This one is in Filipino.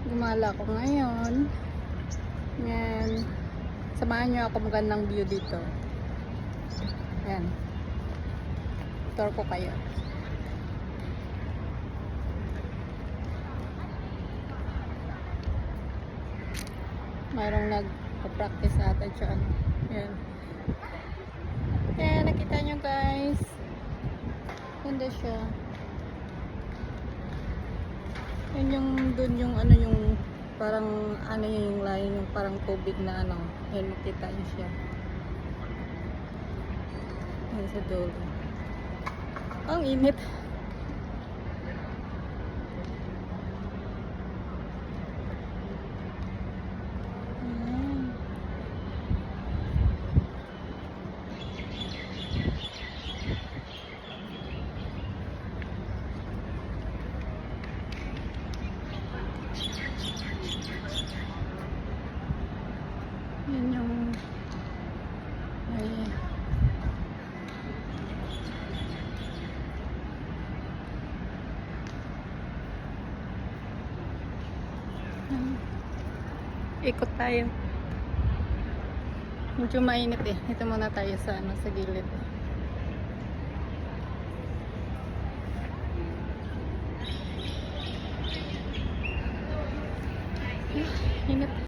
Gumala ko ngayon. Yan. Samahan nyo ako, magandang view dito. Yan. Tour ko kayo. Mayroong nag-practice ata dyan. Yan. Yan, nakita nyo guys. Ganda siya. Yan yung dun yung ano yung parang ano yung line yung parang tubig na ano. Yan, makita nyo siya. Yan sa dulo. Ang init. Yan yung ay ikot tayo. Medyo mainit eh. Ito muna tayo sa ano, sa gilid.